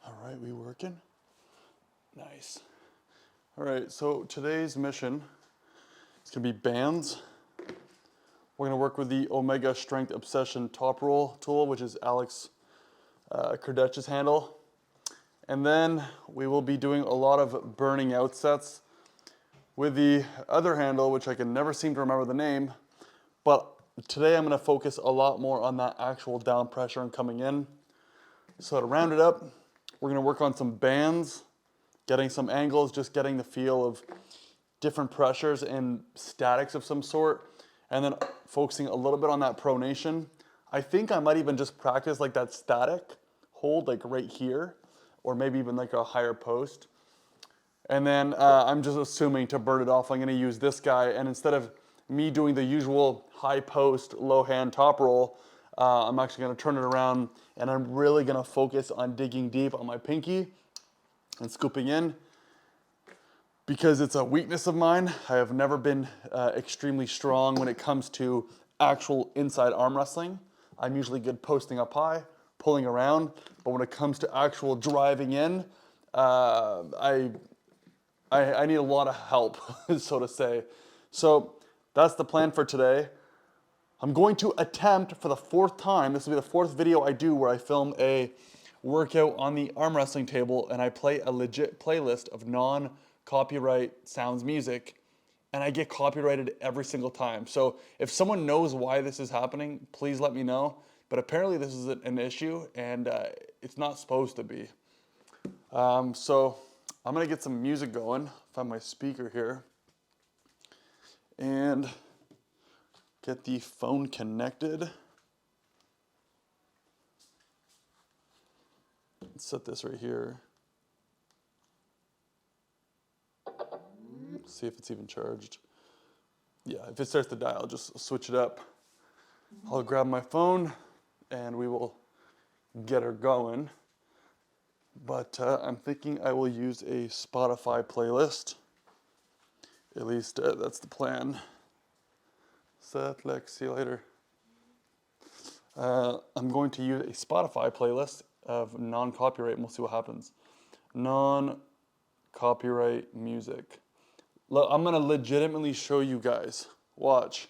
All right, we working? Nice. All right, so today's mission is gonna be bands. We're gonna work with the Omega Strength Obsession top roll tool, which is Alex Kardech's handle. And then we will be doing a lot of burning out sets with the other handle, which I can never seem to remember the name. But today I'm gonna focus a lot more on that actual down pressure and coming in. So to round it up, we're gonna work on some bands, getting some angles, just getting the feel of different pressures and statics of some sort, and then focusing a little bit on that pronation. I think I might even just practice like that static hold like right here, or maybe even like a higher post. And then I'm just assuming to burn it off, I'm gonna use this guy, and instead of me doing the usual high post, low hand top roll, I'm actually gonna turn it around, and I'm really gonna focus on digging deep on my pinky and scooping in. Because it's a weakness of mine, I have never been extremely strong when it comes to actual inside arm wrestling. I'm usually good posting up high, pulling around, but when it comes to actual driving in, I need a lot of help, so to say. So that's the plan for today. I'm going to attempt for the 4th time, this will be the 4th video I do where I film a workout on the arm wrestling table and I play a legit playlist of non-copyright sounds music, and I get copyrighted every single time. So if someone knows why this is happening, please let me know. But apparently this is an issue, and it's not supposed to be. So I'm gonna get some music going, find my speaker here, and get the phone connected. Let's set this right here. See if it's even charged. Yeah, if it starts to die, I'll just switch it up. I'll grab my phone and we will get her going. But I'm thinking I will use a Spotify playlist. At least that's the plan. Seth, Lex, see you later. I'm going to use a Spotify playlist of non-copyright, and we'll see what happens. Non-copyright music. Look, I'm gonna legitimately show you guys. Watch.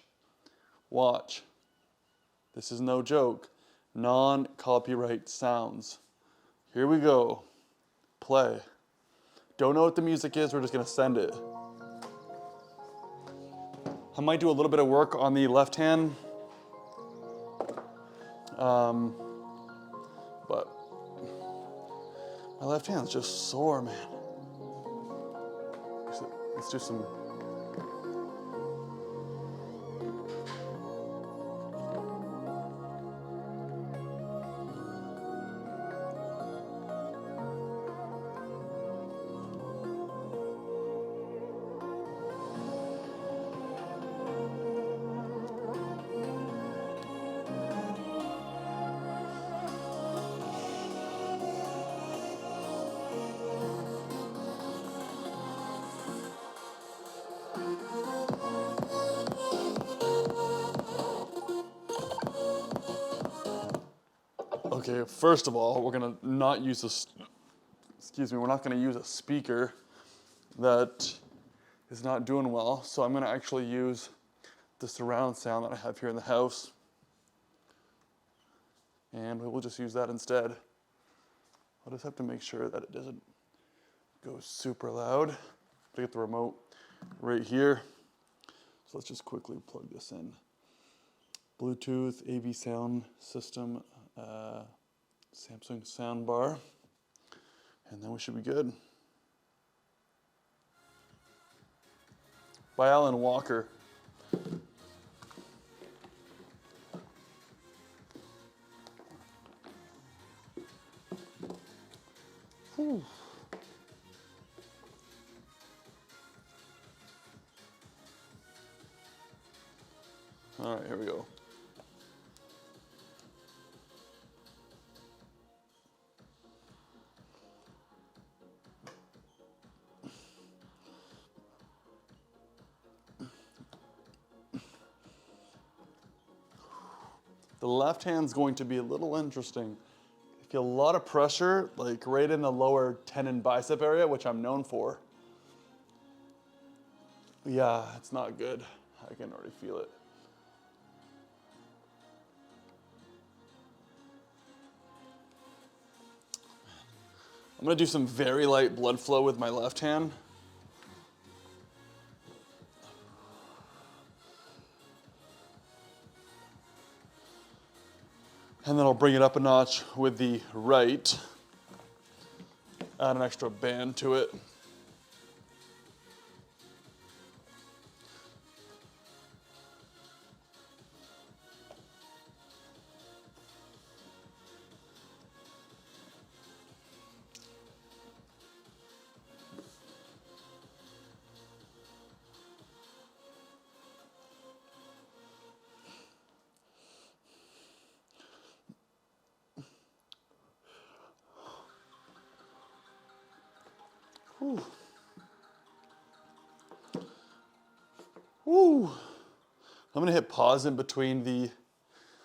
Watch. This is no joke. Non-copyright sounds. Here we go. Play. Don't know what the music is, we're just gonna send it. I might do a little bit of work on the left hand. But my left hand's just sore, man. Let's do some. Okay, first of all, we're gonna not use this. We're not gonna use a speaker that is not doing well. So I'm gonna actually use the surround sound that I have here in the house. And we will just use that instead. I'll just have to make sure that it doesn't go super loud. I get the remote right here. So let's just quickly plug this in. Bluetooth, AV sound system, Samsung soundbar, and then we should be good. By Alan Walker. Whew. All right, here we go. The left hand's going to be a little interesting. feel a lot of pressure, like right in the lower tendon bicep area, which I'm known for. Yeah, it's not good. I can already feel it. I'm gonna do some very light blood flow with my left hand. And then I'll bring it up a notch with the right. Add an extra band to it. Whew. Woo. I'm gonna hit pause in between the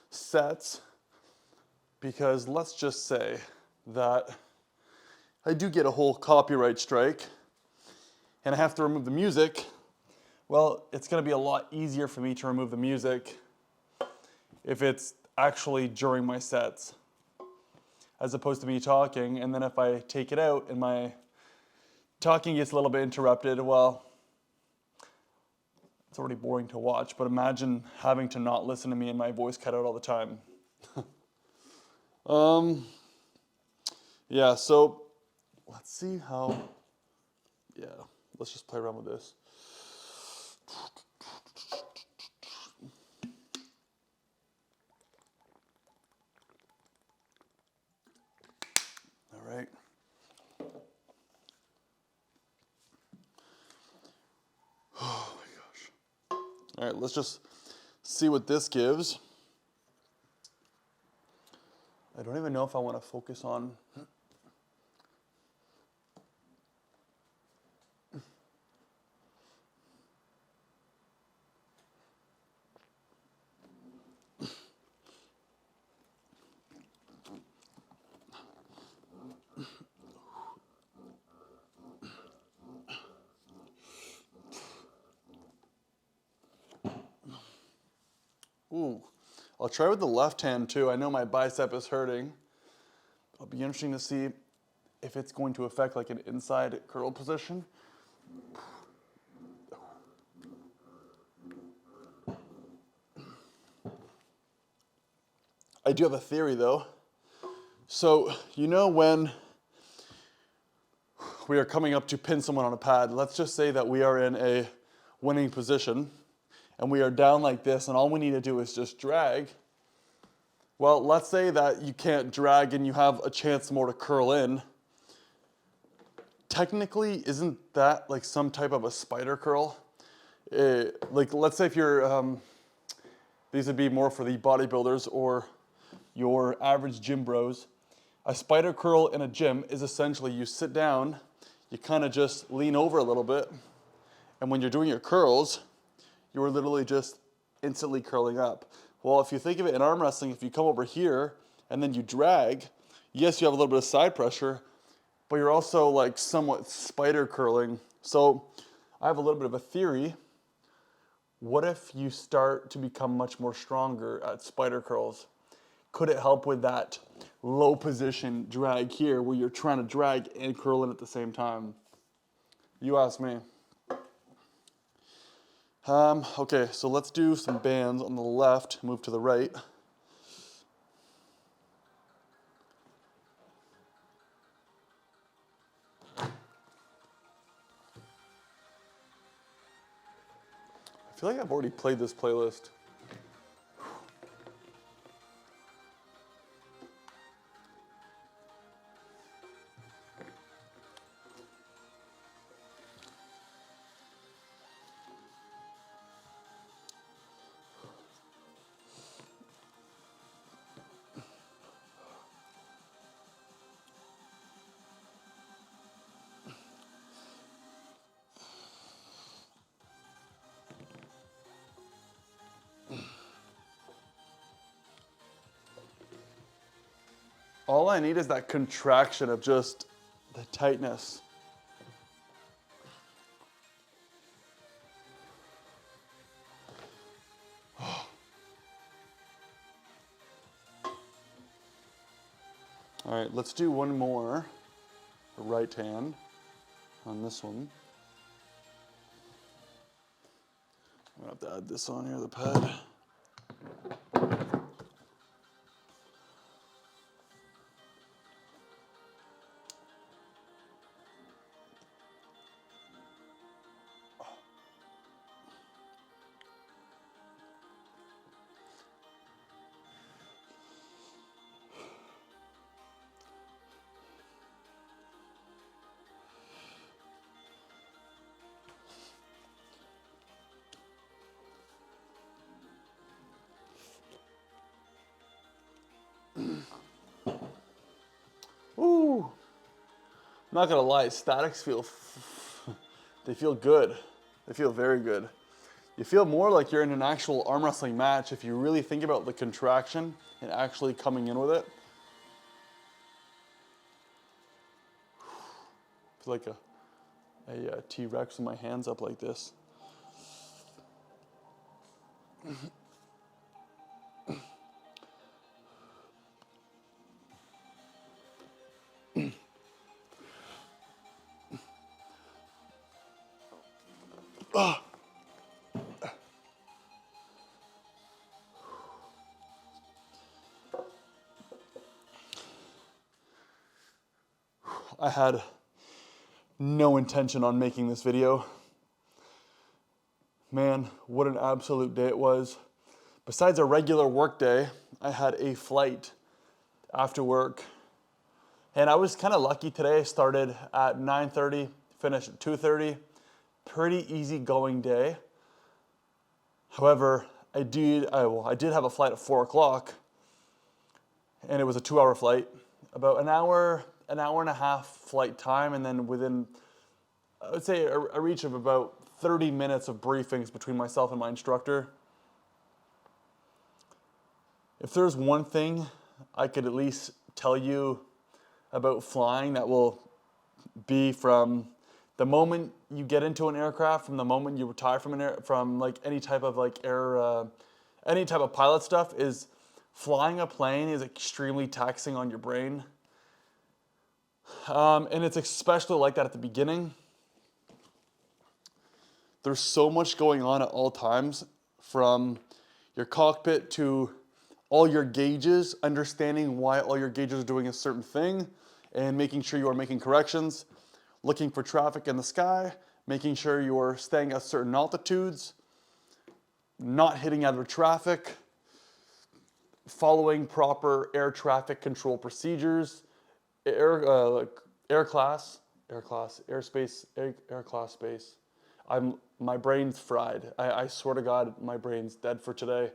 sets because let's just say that I do get a whole copyright strike and I have to remove the music. Well, it's gonna be a lot easier for me to remove the music if it's actually during my sets, as opposed to me talking, and then if I take it out and my talking gets a little bit interrupted, well, it's already boring to watch, but imagine having to not listen to me and my voice cut out all the time. Yeah, so let's see how, yeah, let's just play around with this. All right. Oh my gosh. All right, let's just see what this gives. I don't even know if I want to focus on. Ooh, I'll try with the left hand too. I know my bicep is hurting. It'll be interesting to see if it's going to affect like an inside curl position. I do have a theory though. So, you know when we are coming up to pin someone on a pad, let's just say that we are in a winning position and we are down like this and all we need to do is just drag. Well, let's say that you can't drag and you have a chance more to curl in. Technically, isn't that like some type of a spider curl? Like, let's say if you're, these would be more for the bodybuilders or your average gym bros. A spider curl in a gym is essentially you sit down, you kind of just lean over a little bit, and when you're doing your curls, you're literally just instantly curling up. Well, if you think of it in arm wrestling, if you come over here and then you drag, yes, you have a little bit of side pressure, but you're also like somewhat spider curling. So I have a little bit of a theory. What if you start to become much more stronger at spider curls? Could it help with that low position drag here where you're trying to drag and curl in at the same time? You ask me. Okay, so let's do some bands on the left, move to the right. I feel like I've already played this playlist. All I need is that contraction of just the tightness. All right, let's do one more, the right hand on this one. I'm gonna have to add this on here, the pad. Ooh, I'm not gonna lie, statics they feel good. They feel very good. You feel more like you're in an actual arm wrestling match if you really think about the contraction and actually coming in with it. I feel like a T-Rex with my hands up like this. I had no intention on making this video. Man, what an absolute day it was. Besides a regular work day, I had a flight after work. And I was kind of lucky today. I started at 9:30, finished at 2:30. Pretty easy going day. However, I did have a flight at 4 o'clock, and it was a 2-hour flight. About an hour and a half flight time, and then within, I would say, a reach of about 30 minutes of briefings between myself and my instructor. If there's one thing I could at least tell you about flying that will be from the moment you get into an aircraft, from the moment you retire from like any type of any type of pilot stuff, is flying a plane is extremely taxing on your brain. And it's especially like that at the beginning. There's so much going on at all times, from your cockpit to all your gauges, understanding why all your gauges are doing a certain thing, and making sure you are making corrections, looking for traffic in the sky, making sure you're staying at certain altitudes, not hitting other traffic, following proper air traffic control procedures, air class space. My brain's fried. I swear to God, my brain's dead for today.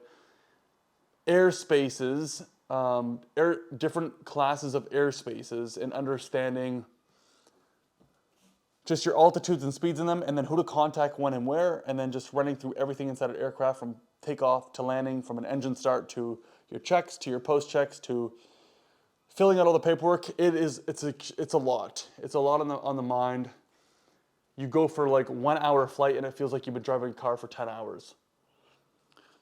Airspaces, different classes of airspaces, and understanding just your altitudes and speeds in them, and then who to contact when and where, and then just running through everything inside an aircraft from takeoff to landing, from an engine start to your checks, to your post checks, to filling out all the paperwork. It's a lot. It's a lot on the mind. You go for like 1 hour flight and it feels like you've been driving a car for 10 hours.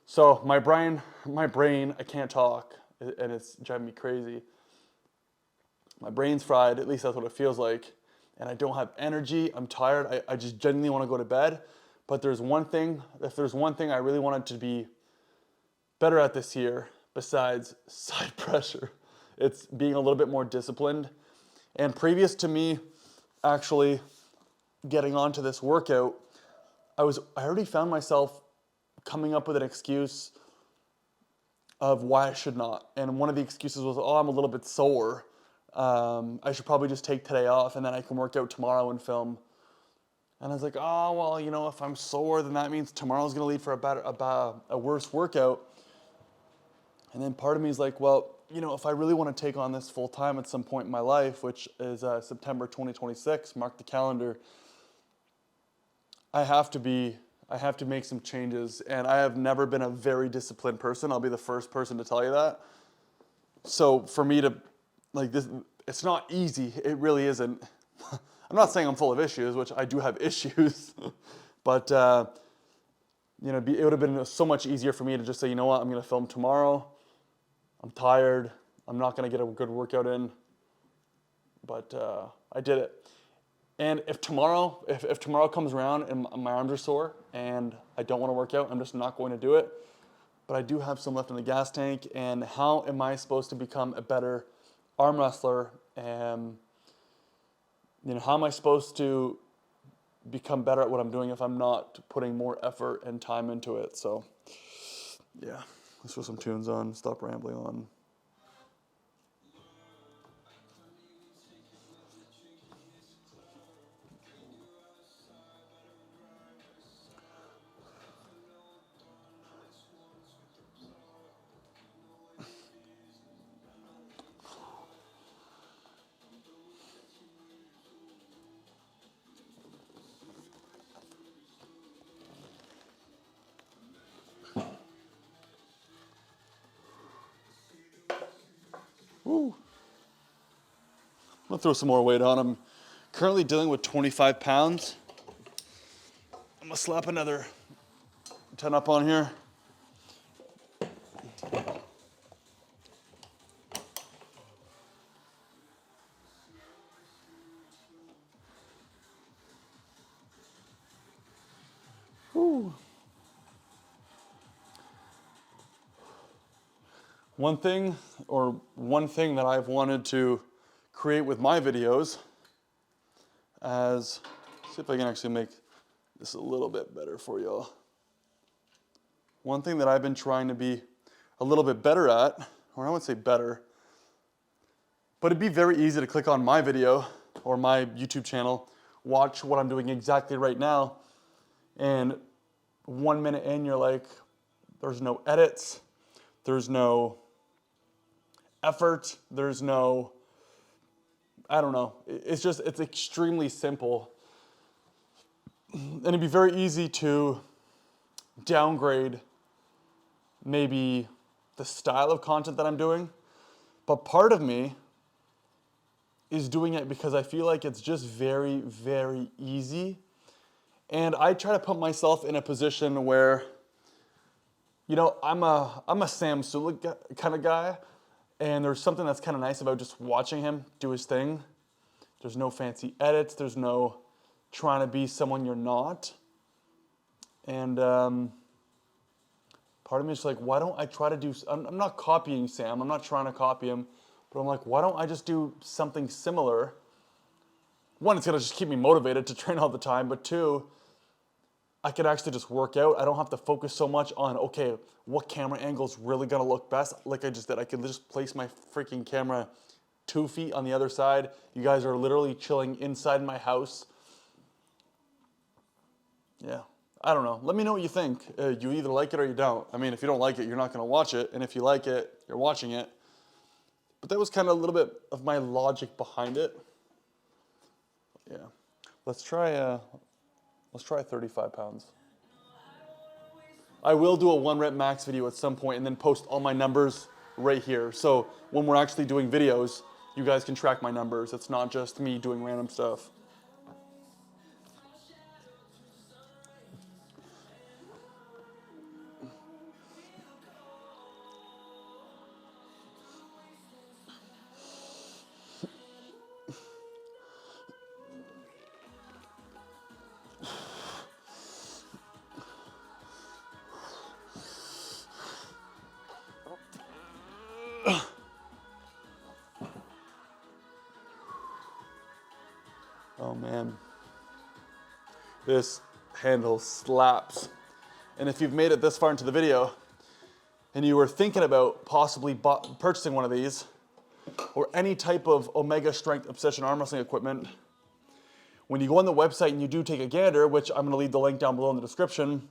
So my brain, I can't talk, and it's driving me crazy. My brain's fried, at least that's what it feels like. And I don't have energy, I'm tired, I just genuinely want to go to bed. But if there's one thing I really wanted to be better at this year, besides side pressure, it's being a little bit more disciplined. And previous to me actually getting onto this workout, I already found myself coming up with an excuse of why I should not. And one of the excuses was, I'm a little bit sore. I should probably just take today off and then I can work out tomorrow and film. And I was like, if I'm sore, then that means tomorrow's gonna lead for a worse workout. And then part of me is like, if I really want to take on this full time at some point in my life, which is September 2026, mark the calendar, I have to make some changes. And I have never been a very disciplined person. I'll be the first person to tell you that. So for me to like this, it's not easy. It really isn't. I'm not saying I'm full of issues, which I do have issues, but you know, it would have been so much easier for me to just say, you know what, I'm gonna film tomorrow. I'm tired. I'm not gonna get a good workout in, but I did it. And if tomorrow comes around and my arms are sore and I don't want to work out, I'm just not going to do it. But I do have some left in the gas tank. And how am I supposed to become a better arm wrestler? And you know, how am I supposed to become better at what I'm doing if I'm not putting more effort and time into it? So, yeah, let's throw some tunes on. Stop rambling on. Woo. I'm gonna throw some more weight on. I'm currently dealing with 25 pounds. I'm gonna slap another 10 up on here. Woo. One thing that I've wanted to create with my videos, see if I can actually make this a little bit better for y'all. One thing that I've been trying to be a little bit better at, or I wouldn't say better, but it'd be very easy to click on my video or my YouTube channel, watch what I'm doing exactly right now, and 1 minute in, you're like, there's no edits, there's no effort, there's no, I don't know. It's extremely simple. And it'd be very easy to downgrade maybe the style of content that I'm doing. But part of me is doing it because I feel like it's just very, very easy. And I try to put myself in a position where, you know, I'm a Sam Sulek kind of guy. And there's something that's kind of nice about just watching him do his thing. There's no fancy edits. There's no trying to be someone you're not. And part of me is like, why don't I try to do, I'm not copying Sam. I'm not trying to copy him. But I'm like, why don't I just do something similar? One, it's going to just keep me motivated to train all the time. But two, I could actually just work out. I don't have to focus so much on, okay, what camera angle is really gonna look best, like I just did. I could just place my freaking camera 2 feet on the other side. You guys are literally chilling inside my house. Yeah, I don't know. Let me know what you think. You either like it or you don't. I mean, if you don't like it, you're not gonna watch it. And if you like it, you're watching it. But that was kind of a little bit of my logic behind it. Yeah, let's try 35 pounds. I will do a 1 rep max video at some point and then post all my numbers right here. So when we're actually doing videos, you guys can track my numbers. It's not just me doing random stuff. Oh man, this handle slaps. And if you've made it this far into the video and you were thinking about possibly purchasing one of these or any type of Omega Strength Obsession arm wrestling equipment, when you go on the website and you do take a gander, which I'm gonna leave the link down below in the description,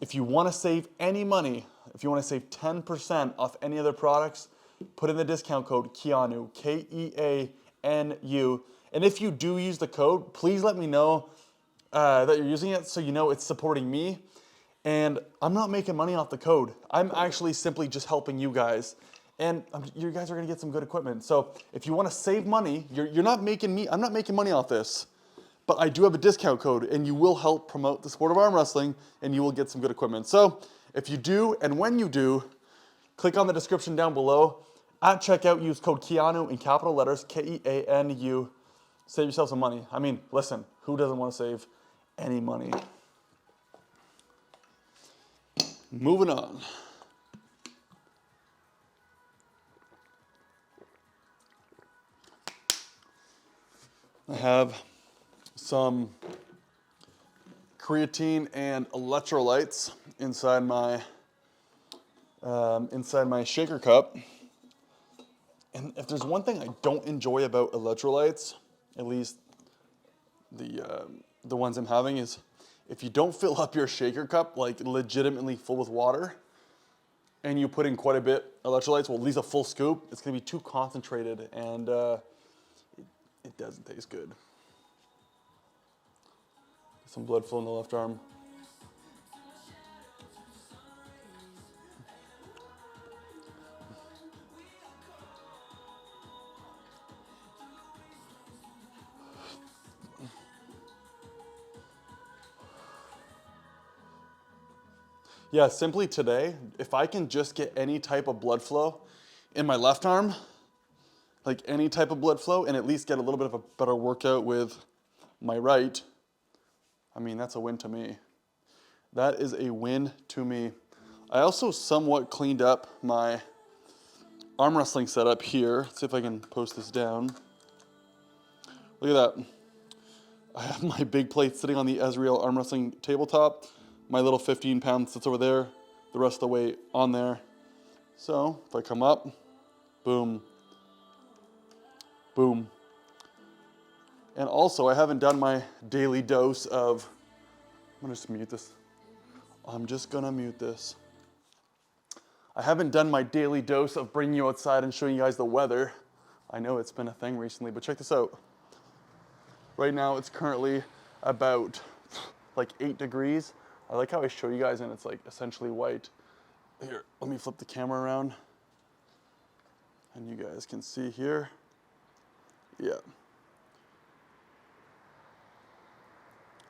if you wanna save any money, if you wanna save 10% off any other products, put in the discount code KEANU, K-E-A-N-U. And if you do use the code, please let me know that you're using it so you know it's supporting me. And I'm not making money off the code. I'm actually simply just helping you guys. And you guys are gonna get some good equipment. So if you wanna save money, you're not making me, I'm not making money off this, but I do have a discount code and you will help promote the sport of arm wrestling and you will get some good equipment. So if you do, and when you do, click on the description down below. At checkout, use code Keanu in capital letters, Keanu. Save yourself some money. I mean, listen, who doesn't wanna save any money? Moving on. I have some creatine and electrolytes inside my shaker cup. And if there's one thing I don't enjoy about electrolytes, at least the ones I'm having, is if you don't fill up your shaker cup like legitimately full with water, and you put in quite a bit of electrolytes, well, at least a full scoop, it's gonna be too concentrated and it doesn't taste good. Some blood flow in the left arm. Yeah, simply today, if I can just get any type of blood flow in my left arm, like any type of blood flow, and at least get a little bit of a better workout with my right, I mean, that's a win to me. That is a win to me. I also somewhat cleaned up my arm wrestling setup here. Let's see if I can post this down. Look at that. I have my big plate sitting on the Ezreal arm wrestling tabletop. My little 15-pound sits over there. The rest of the weight on there. So if I come up, boom, boom. And also, I haven't done my daily dose of, I'm gonna just mute this. I'm just gonna mute this. I haven't done my daily dose of bringing you outside and showing you guys the weather. I know it's been a thing recently, but check this out. Right now, it's currently about like 8 degrees. I like how I show you guys and it's like essentially white. Here, let me flip the camera around. And you guys can see here. Yeah.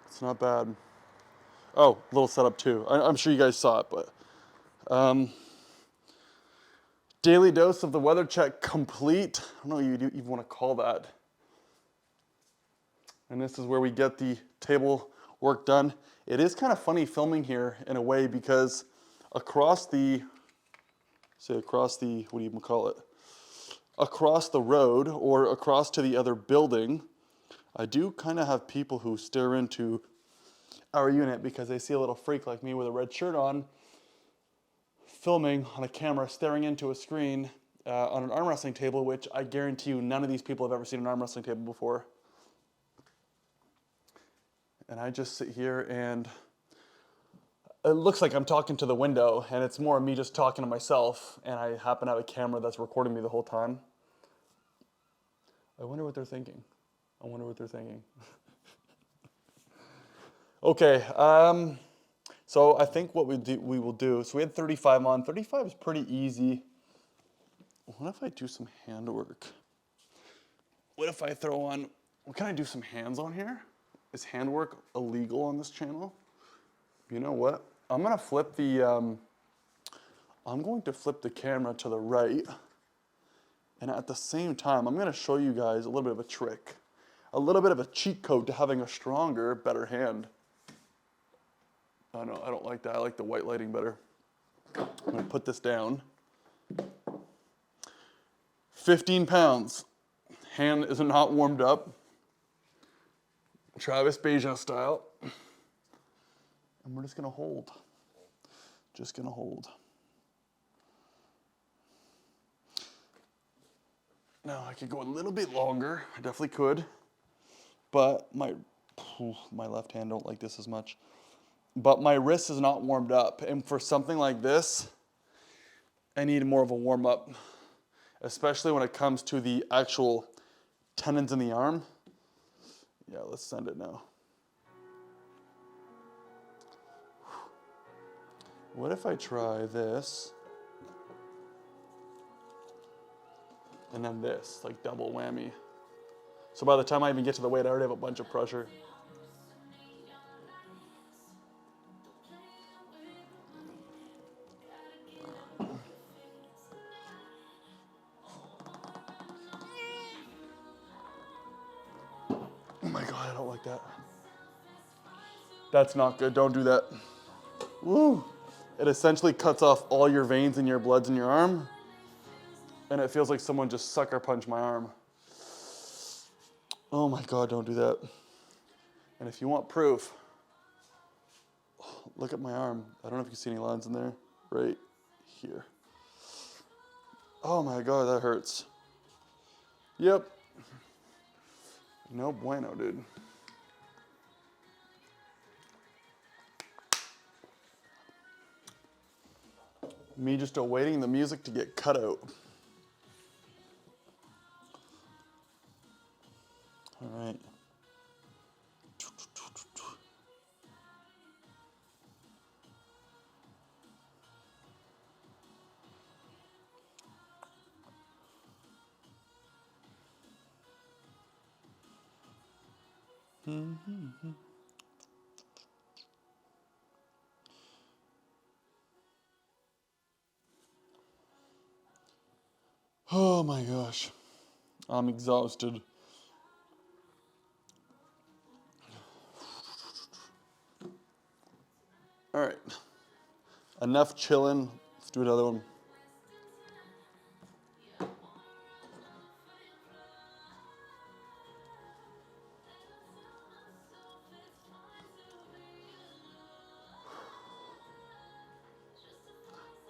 It's not bad. Oh, little setup too. I'm sure you guys saw it, but daily dose of the weather check complete. I don't know what you even want to call that. And this is where we get the table work done. It is kind of funny filming here in a way because across the, what do you even call it? Across the road or across to the other building, I do kind of have people who stare into our unit because they see a little freak like me with a red shirt on, filming on a camera, staring into a screen on an arm wrestling table, which I guarantee you none of these people have ever seen an arm wrestling table before. And I just sit here and it looks like I'm talking to the window and it's more me just talking to myself and I happen to have a camera that's recording me the whole time. I wonder what they're thinking. I wonder what they're thinking. Okay, so I think what we will do, so we had 35 on. 35 is pretty easy. What if I do some hand work? What if I throw on, can I do some hands on here? Is hand work illegal on this channel? You know what? I'm gonna flip the, I'm going to flip the camera to the right. And at the same time, I'm gonna show you guys a little bit of a trick. A little bit of a cheat code to having a stronger, better hand. Oh no, I don't like that. I like the white lighting better. I'm gonna put this down. 15 pounds. Hand is not warmed up. Travis Bejan style. And we're just gonna hold. Just gonna hold. Now I could go a little bit longer. I definitely could. But my left hand don't like this as much. But my wrist is not warmed up. And for something like this, I need more of a warm up. Especially when it comes to the actual tendons in the arm. Yeah, let's send it now. What if I try this? and then this, like double whammy. So by the time I even get to the weight, I already have a bunch of pressure. Oh my God, I don't like that. That's not good, don't do that. Woo! It essentially cuts off all your veins and your bloods in your arm, and it feels like someone just sucker punched my arm. Oh my God, don't do that. And if you want proof, look at my arm. I don't know if you can see any lines in there. Right here. Oh my God, that hurts. Yep. No bueno, dude. Me just awaiting the music to get cut out. All right. Oh my gosh. I'm exhausted. All right. Enough chilling. Let's do another one.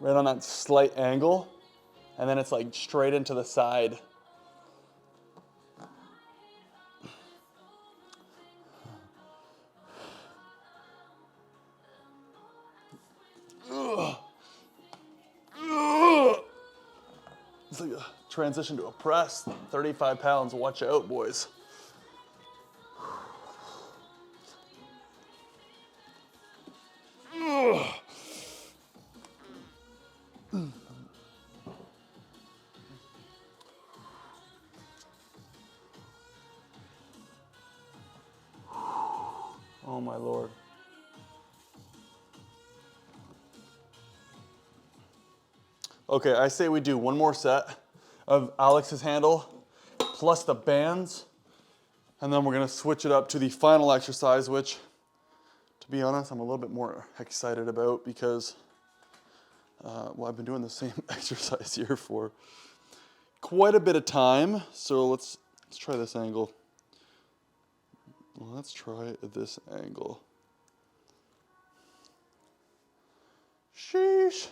Right on that slight angle, and then it's like straight into the side. It's like a transition to a press. 35 pounds, watch out, boys. Oh my Lord. Okay, I say we do one more set of Alex's handle plus the bands, and then we're gonna switch it up to the final exercise, which, to be honest, I'm a little bit more excited about because, well, I've been doing the same exercise here for quite a bit of time. So let's try this angle. Let's try this angle. Sheesh.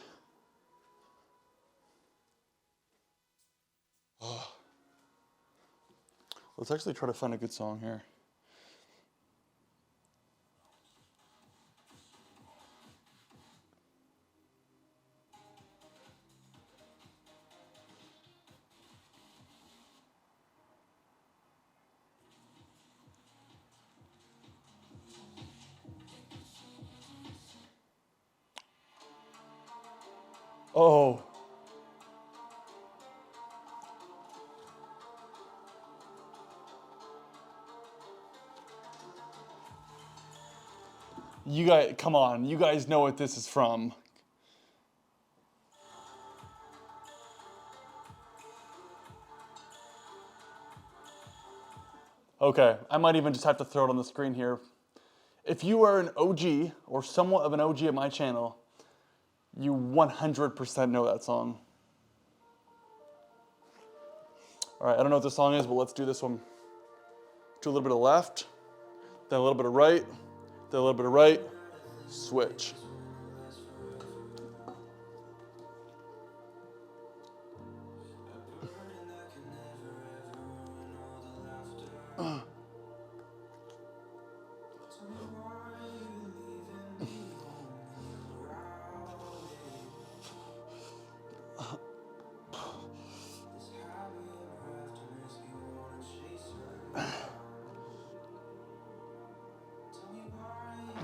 Oh. Let's actually try to find a good song here. Oh. You guys, come on. You guys know what this is from. Okay, I might even just have to throw it on the screen here. If you are an OG or somewhat of an OG at my channel, you 100% know that song. All right, I don't know what the song is, but let's do this one. Do a little bit of left, then a little bit of right, then a little bit of right, switch.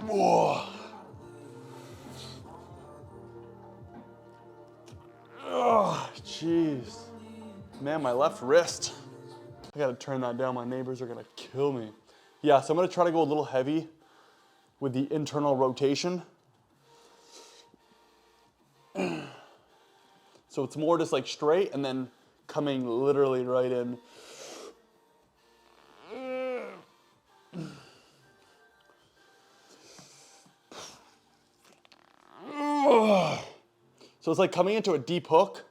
Whoa. Man, my left wrist. I gotta turn that down. My neighbors are gonna kill me. Yeah, so I'm gonna try to go a little heavy with the internal rotation. So it's more just like straight and then coming literally right in. So it's like coming into a deep hook,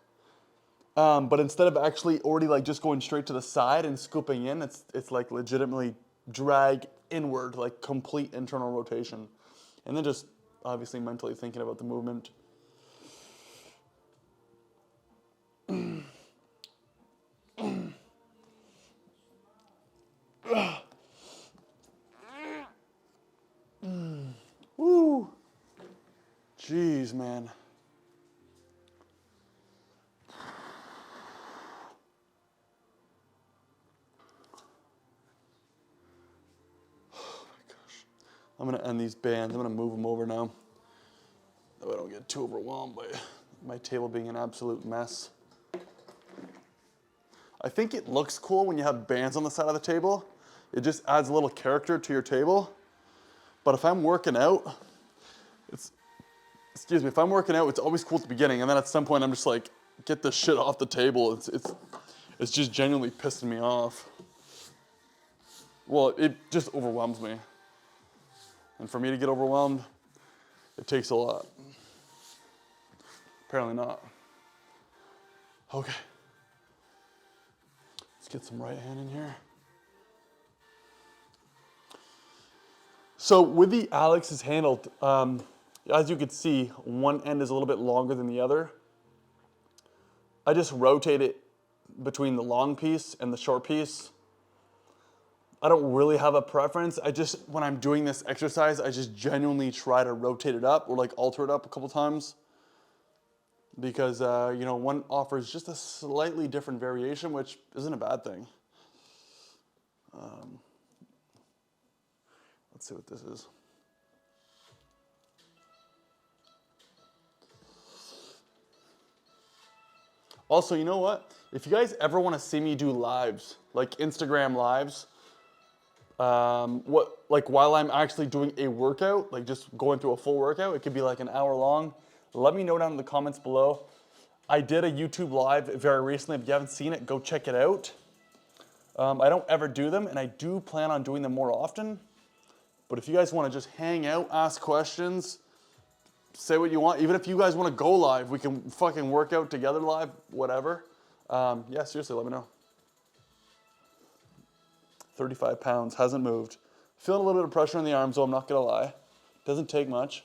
but instead of actually already like just going straight to the side and scooping in, it's like legitimately drag inward, like complete internal rotation. And then just obviously mentally thinking about the movement. Woo! Jeez, man. I'm gonna end these bands. I'm gonna move them over now. So I don't get too overwhelmed by my table being an absolute mess. I think it looks cool when you have bands on the side of the table. It just adds a little character to your table. But if I'm working out, it's always cool at the beginning, and then at some point I'm just like, get this shit off the table. It's just genuinely pissing me off. Well, it just overwhelms me. And for me to get overwhelmed, it takes a lot. Apparently not. Okay. Let's get some right hand in here. So with the Alex's handle, as you can see, one end is a little bit longer than the other. I just rotate it between the long piece and the short piece. I don't really have a preference. When I'm doing this exercise, I just genuinely try to rotate it up or like alter it up a couple times. Because, one offers just a slightly different variation, which isn't a bad thing. Let's see what this is. Also, you know what? If you guys ever want to see me do lives, like Instagram lives, while I'm actually doing a workout, like just going through a full workout, it could be like an hour long. Let me know down in the comments below. I did a YouTube live very recently. If you haven't seen it, go check it out. I don't ever do them, and I do plan on doing them more often. But if you guys want to just hang out, ask questions, say what you want. Even if you guys want to go live, we can fucking work out together live, whatever. Yeah, seriously, let me know. 35 pounds, hasn't moved. Feeling a little bit of pressure in the arms, though, I'm not gonna lie. Doesn't take much.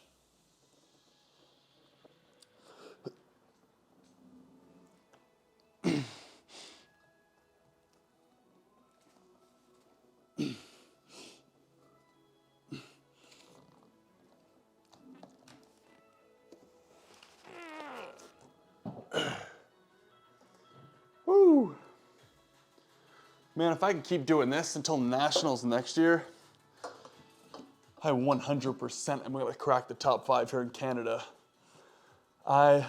Woo! Man, if I can keep doing this until Nationals next year, I 100% am going to crack the top 5 here in Canada. I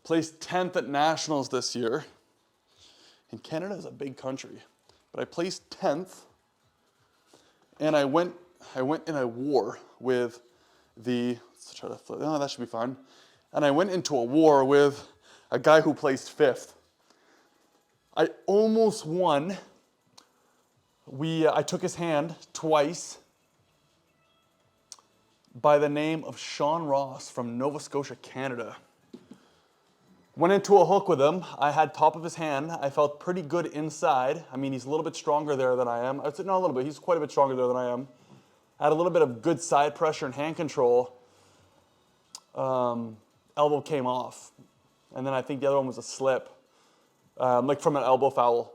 placed 10th at Nationals this year. And Canada is a big country. But I placed 10th, and I went in a war with let's try to flip, oh, that should be fine. And I went into a war with a guy who placed 5th. I almost won. I took his hand twice by the name of Sean Ross from Nova Scotia, Canada. Went into a hook with him. I had top of his hand. I felt pretty good inside. I mean, he's a little bit stronger there than I am. I'd say not a little bit. He's quite a bit stronger there than I am. I had a little bit of good side pressure and hand control. Elbow came off. And then I think the other one was a slip. Like from an elbow foul.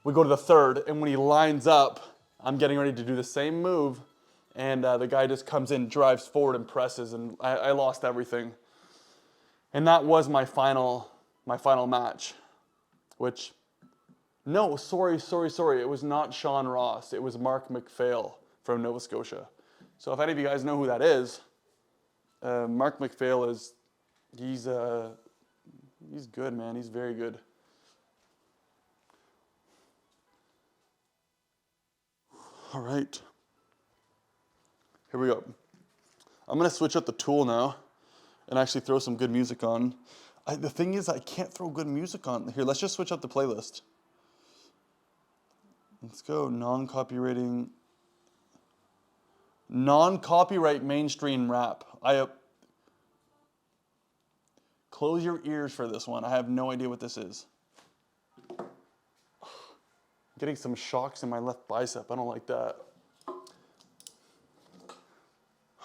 We go to the third, and when he lines up, I'm getting ready to do the same move, and the guy just comes in, drives forward, and presses, and I lost everything. And that was my final match, which, no, sorry. It was not Sean Ross. It was Mark McPhail from Nova Scotia. So if any of you guys know who that is, Mark McPhail he's good, man. He's very good. All right. Here we go. I'm gonna switch up the tool now and actually throw some good music on. The thing is, I can't throw good music on. Here, let's just switch up the playlist. Let's go non-copywriting, non-copyright mainstream rap. Close your ears for this one. I have no idea what this is. Getting some shocks in my left bicep. I don't like that.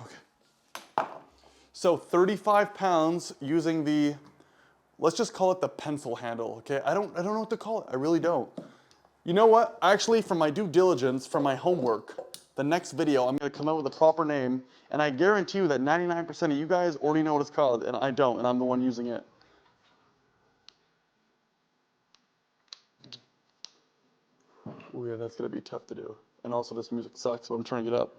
Okay. So 35 pounds using the, let's just call it the pencil handle, okay? I don't know what to call it. I really don't. You know what? Actually, for my due diligence, for my homework, the next video, I'm gonna come out with a proper name, and I guarantee you that 99% of you guys already know what it's called, and I don't, and I'm the one using it. Oh yeah, that's gonna be tough to do. And also this music sucks, so I'm turning it up.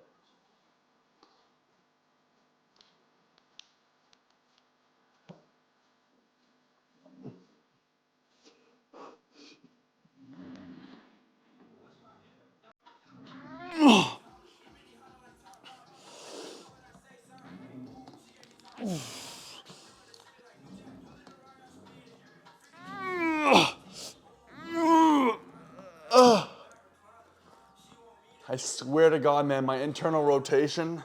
I swear to God, man, my internal rotation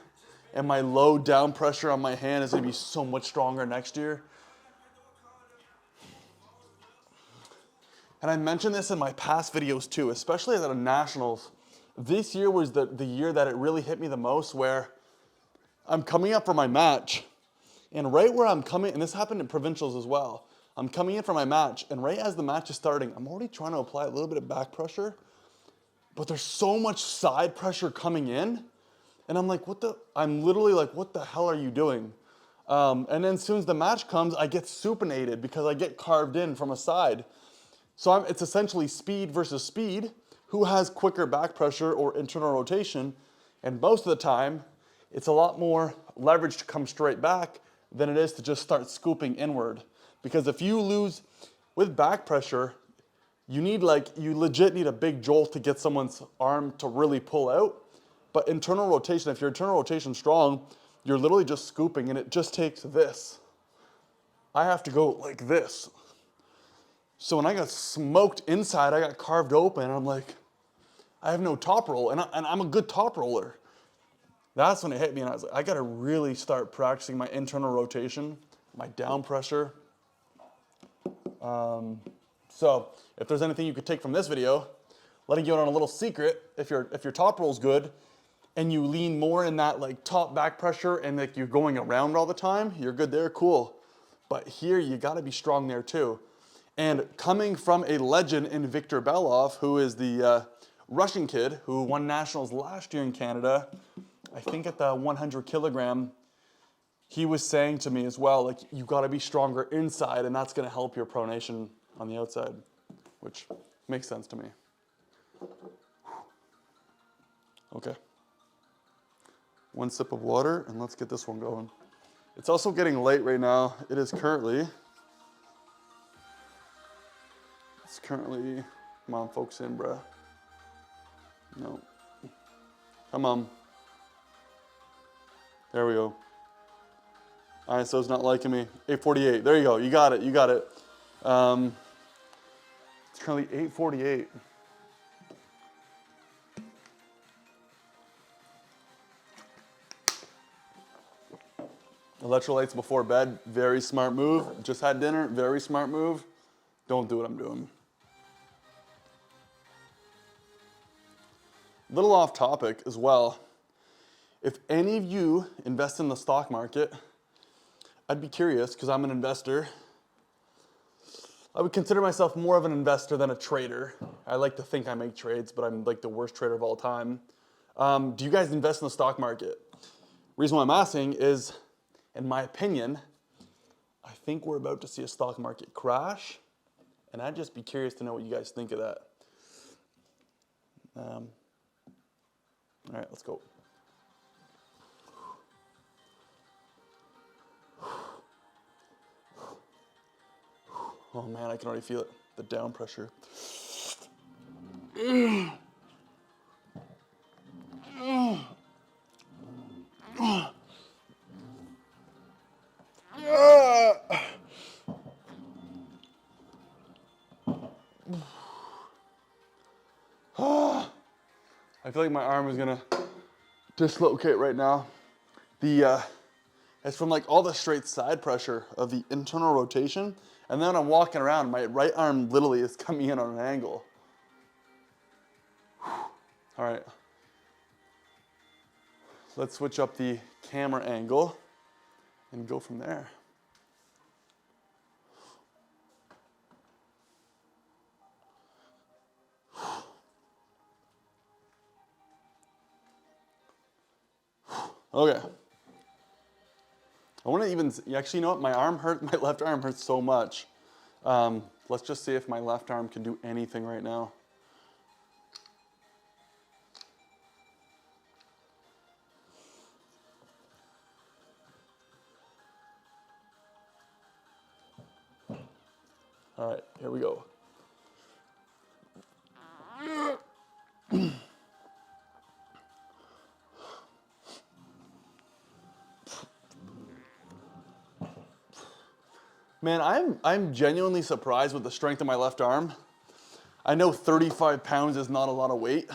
and my low down pressure on my hand is gonna be so much stronger next year. And I mentioned this in my past videos too, especially at the nationals. This year was the year that it really hit me the most, where I'm coming up for my match, and right where I'm coming, and this happened in provincials as well, I'm coming in for my match, and right as the match is starting, I'm already trying to apply a little bit of back pressure, but there's so much side pressure coming in, and I'm like, I'm literally like, what the hell are you doing? And then as soon as the match comes, I get supinated because I get carved in from a side. So it's essentially speed versus speed. Who has quicker back pressure or internal rotation? And most of the time, it's a lot more leverage to come straight back than it is to just start scooping inward. Because if you lose with back pressure, you legit need a big jolt to get someone's arm to really pull out. But internal rotation, if your internal rotation is strong, you're literally just scooping, and it just takes this. I have to go like this. So when I got smoked inside, I got carved open, and I'm like, I have no top roll, and I'm a good top roller. That's when it hit me, and I was like, I gotta really start practicing my internal rotation, my down pressure. So if there's anything you could take from this video, letting you in on a little secret, if your top roll's good, and you lean more in that like top back pressure, and like you're going around all the time, you're good there, cool. But here, you gotta be strong there too. And coming from a legend in Victor Belov, who is the Russian kid who won nationals last year in Canada, I think at the 100 kilogram, he was saying to me as well, like, you gotta be stronger inside, and that's gonna help your pronation on the outside, which makes sense to me. Okay. One sip of water, and let's get this one going. It's also getting late right now. It is currently, come on, focus in, bruh. No. Come on. There we go. ISO's not liking me. 848. There you go. You got it. You got it. It's currently 8:48. Electrolytes before bed. Very smart move. Just had dinner. Very smart move. Don't do what I'm doing. Little off topic as well. If any of you invest in the stock market, I'd be curious, because I'm an investor. I would consider myself more of an investor than a trader. I like to think I make trades, but I'm like the worst trader of all time. Do you guys invest in the stock market? Reason why I'm asking is, in my opinion, I think we're about to see a stock market crash, and I'd just be curious to know what you guys think of that. All right, let's go. Oh man, I can already feel it, the down pressure. I feel like my arm is gonna dislocate right now. It's from like all the straight side pressure of the internal rotation. And then when I'm walking around, my right arm literally is coming in on an angle. All right. Let's switch up the camera angle and go from there. Okay. I want to even, actually, you know what? My arm hurt, my left arm hurts so much. Let's just see if my left arm can do anything right now. All right, here we go. Man, I'm genuinely surprised with the strength of my left arm. I know 35 pounds is not a lot of weight,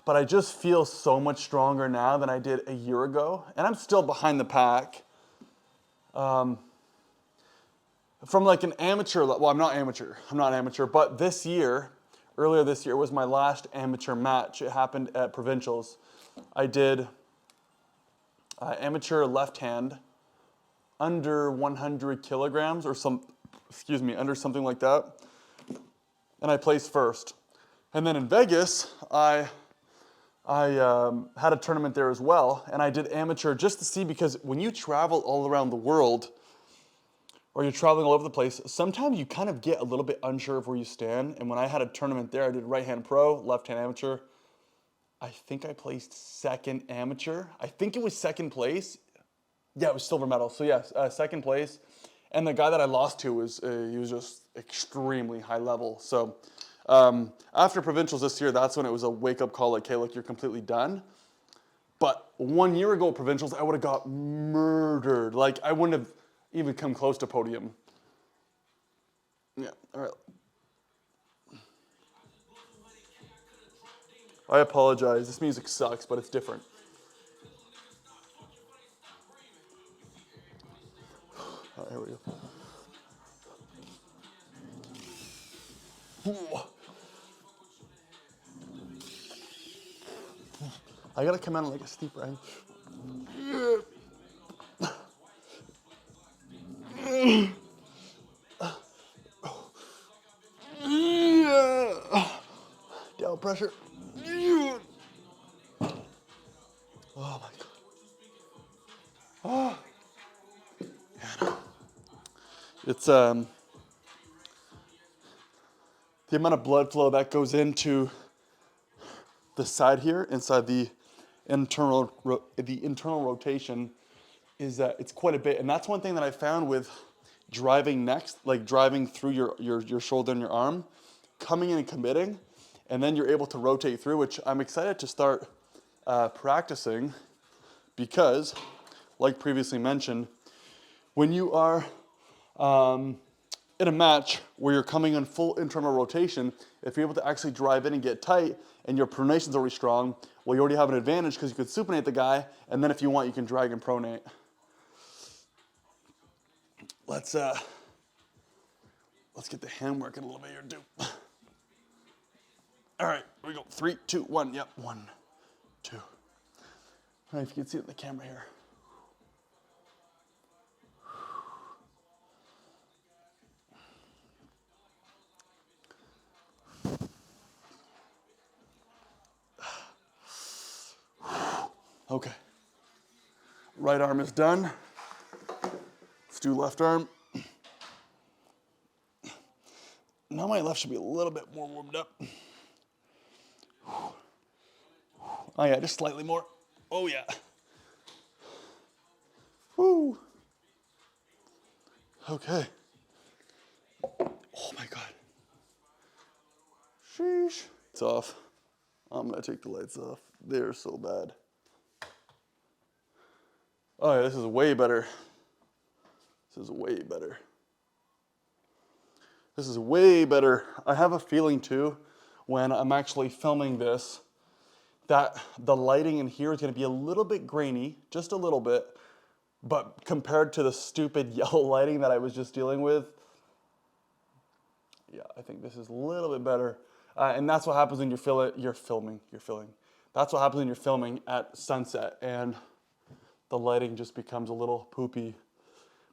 but I just feel so much stronger now than I did a year ago. And I'm still behind the pack. From like an amateur, well, I'm not amateur, but this year, earlier this year was my last amateur match. It happened at Provincials. I did amateur left hand, under 100 kilograms or under something like that. And I placed first. And then in Vegas, I had a tournament there as well. And I did amateur just to see, because when you travel all around the world, or you're traveling all over the place, sometimes you kind of get a little bit unsure of where you stand. And when I had a tournament there, I did right hand pro, left hand amateur. I think I placed second amateur. I think it was second place. Yeah, it was silver medal. So yes, second place. And the guy that I lost to he was just extremely high level. So after Provincials this year, that's when it was a wake up call, like, hey, look, you're completely done. But 1 year ago at Provincials, I would have got murdered. Like, I wouldn't have even come close to podium. Yeah, all right. I apologize. This music sucks, but it's different. All right, here we go. I gotta come out on like a steep range. Down pressure. Oh my God. Oh. Yeah, no. It's the amount of blood flow that goes into the side here, inside the internal rotation, is it's quite a bit. And that's one thing that I found with driving next, like driving through your shoulder and your arm, coming in and committing, and then you're able to rotate through, which I'm excited to start practicing, because, like previously mentioned, when you are in a match where you're coming in full internal rotation, if you're able to actually drive in and get tight, and your pronation's already strong, well, you already have an advantage because you could supinate the guy, and then if you want, you can drag and pronate. Let's get the hand working a little bit here, too. All right, here we go. 3, 2, 1. Yep, 1, 2. All right, if you can see it in the camera here. Okay. Right arm is done. Let's do left arm. Now my left should be a little bit more warmed up. Oh yeah, just slightly more. Oh yeah. Woo. Okay. Oh my God. Sheesh. It's off. I'm gonna take the lights off. They're so bad. Oh yeah, this is way better. This is way better. This is way better. I have a feeling too, when I'm actually filming this, that the lighting in here is gonna be a little bit grainy, just a little bit, but compared to the stupid yellow lighting that I was just dealing with, yeah, I think this is a little bit better. And that's what happens when you're filming. That's what happens when you're filming at sunset and the lighting just becomes a little poopy.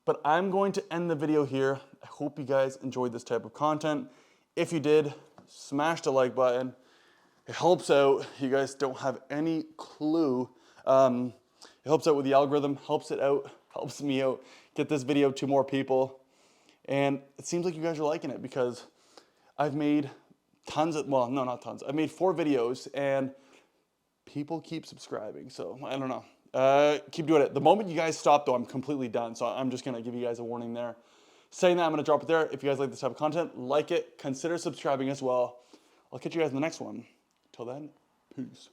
But I'm going to end the video here. I hope you guys enjoyed this type of content. If you did, smash the like button. It helps out. You guys don't have any clue. It helps out with the algorithm, helps me out, get this video to more people. And it seems like you guys are liking it because I've made tons of, well, no, not tons. I've made 4 videos and people keep subscribing. So I don't know. Keep doing it. The moment you guys stop though, I'm completely done. So I'm just gonna give you guys a warning there. Saying that, I'm gonna drop it there. If you guys like this type of content, like it, consider subscribing as well. I'll catch you guys in the next one. Till then, peace.